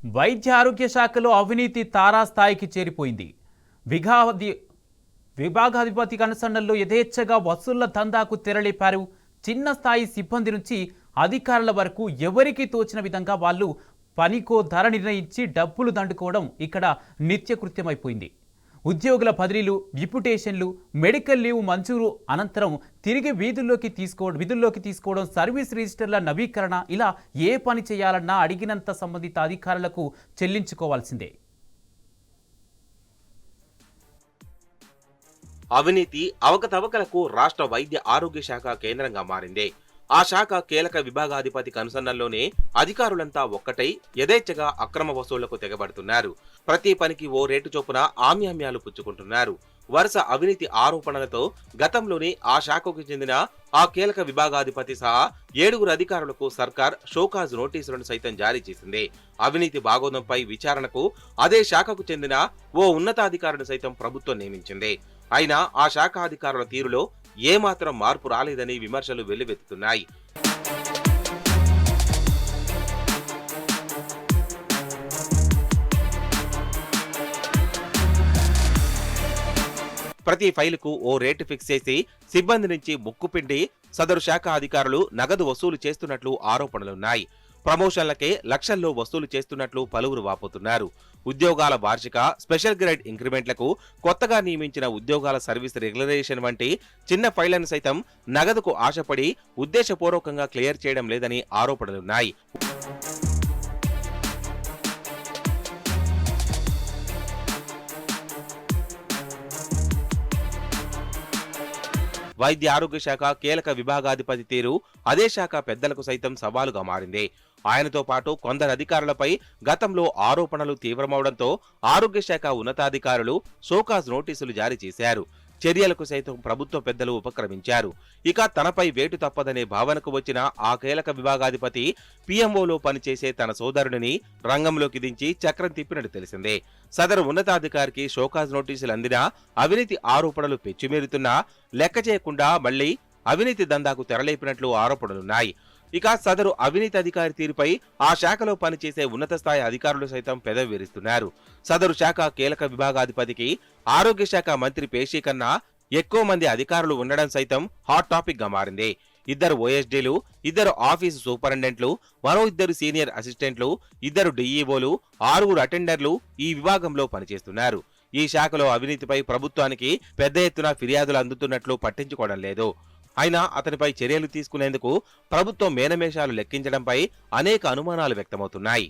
వైద్య ఆరోగ్య శాఖలో అవినీతి తారాస్థాయికి చేరిపోయింది. విఘాది విభాగాధిపతి కనుసన్నల్లో యథేచ్ఛగా వసూళ్ల దందాకు తెరలేపారు. చిన్న స్థాయి సిబ్బంది నుంచి అధికారుల వరకు ఎవరికి తోచిన విధంగా వాళ్ళు పనికో ధర నిర్ణయించి డబ్బులు దండుకోవడం ఇక్కడ నిత్యకృత్యమైపోయింది. ఉద్యోగుల బదిలీలు, డిప్యుటేషన్లు, మెడికల్ లీవ్ మంజూరు అనంతరం తిరిగి విధుల్లోకి తీసుకోవడం, సర్వీస్ రిజిస్టర్ల నవీకరణ, ఇలా ఏ పని చేయాలన్నా అడిగినంత సంబంధిత అధికారులకు చెల్లించుకోవాల్సిందే. అవినీతి అవకతవకలకు రాష్ట్ర వైద్య ఆరోగ్య శాఖ కేంద్రంగా మారింది. ఆ శాఖ కీలక విభాగాధిపతి కనుసన్నల్లోనే అధికారులంతా ఒక్కటై యథేచ్ఛగా అక్రమ వసూళ్లకు తెగబడుతున్నారు. ప్రతి పనికి ఓ రేటు చొప్పున ఆమ్యామ్యాలు పుచ్చుకుంటున్నారు. వరుస అవినీతి ఆరోపణలతో గతంలోనే ఆ శాఖకు చెందిన ఆ కీలక విభాగాధిపతి సహా 7 అధికారులకు సర్కార్ షోకాజ్ నోటీసులను సైతం జారీ చేసింది. అవినీతి బాగోదంపై విచారణకు అదే శాఖకు చెందిన ఓ ఉన్నతాధికారిని సైతం ప్రభుత్వం నియమించింది. అయినా ఆ శాఖ అధికారుల తీరులో ఏమాత్రం మార్పు రాలేదని విమర్శలు వెల్లువెత్తుతున్నాయి. ప్రతి ఫైలుకు ఓ రేటు ఫిక్స్ చేసి సిబ్బంది నుంచి ముక్కుపిండి సదరు శాఖ అధికారులు నగదు వసూలు చేస్తున్నట్లు ఆరోపణలున్నాయి. ప్రమోషన్లకే లక్షల్లో వసూలు చేస్తున్నట్లు పలువురు వాపోతున్నారు. ఉద్యోగాల వార్షిక, స్పెషల్ గ్రేడ్ ఇంక్రిమెంట్లకు, కొత్తగా నియమించిన ఉద్యోగాల సర్వీస్ రెగ్యులరేషన్ వంటి చిన్న ఫైళ్లను సైతం నగదుకు ఆశపడి ఉద్దేశపూర్వకంగా క్లియర్ చేయడం లేదని ఆరోపణలున్నాయి. వైద్య ఆరోగ్య శాఖ కీలక విభాగాధిపతి తీరు అదే శాఖ పెద్దలకు సైతం సవాలుగా మారింది. ఆయనతో పాటు కొందరు అధికారులపై గతంలో ఆరోపణలు తీవ్రమవడంతో ఆరోగ్య శాఖ ఉన్నతాధికారులు షోకాజ్ నోటీసులు జారీ చేశారు. చర్యలకు సైతం ప్రభుత్వ పెద్దలు ఉపక్రమించారు. ఇక తనపై వేటు తప్పదనే భావనకు వచ్చిన ఆ కీలక విభాగాధిపతి పీఎంఓలో పనిచేసే తన సోదరుడిని రంగంలోకి దించి చక్రం తిప్పినట్టు తెలిసిందే. సదరు ఉన్నతాధికారికి షోకాజ్ నోటీసులు అందినా అవినీతి ఆరోపణలు పెచ్చుమీరుతున్నా లెక్క చేయకుండా మళ్లీ అవినీతి దందాకు తెరలేపినట్లు ఆరోపణలున్నాయి. ఇక సదరు అవినీతి అధికారి తీరుపై ఆ శాఖలో పనిచేసే ఉన్నత స్థాయి అధికారులు సైతం పెదవి విరుస్తున్నారు. సదరు శాఖ కీలక విభాగాధిపతికి ఆరోగ్య శాఖ మంత్రి పేషీ కన్నా ఎక్కువ మంది అధికారులు ఉండడం సైతం హాట్ టాపిక్ గా మారింది. 2 ఓఎస్డీలు, 2 ఆఫీసు సూపరింటెండెంట్లు, మరో 2 సీనియర్ అసిస్టెంట్లు, 2 డిఈఓలు, 6 అటెండర్లు ఈ విభాగంలో పనిచేస్తున్నారు. ఈ శాఖలో అవినీతిపై ప్రభుత్వానికి పెద్ద ఎత్తున ఫిర్యాదులు అందుతున్నట్లు పట్టించుకోవడం లేదు. అయినా అతనిపై చర్యలు తీసుకునేందుకు ప్రభుత్వం మేనమేషాలు లెక్కించడంపై అనేక అనుమానాలు వ్యక్తమవుతున్నాయి.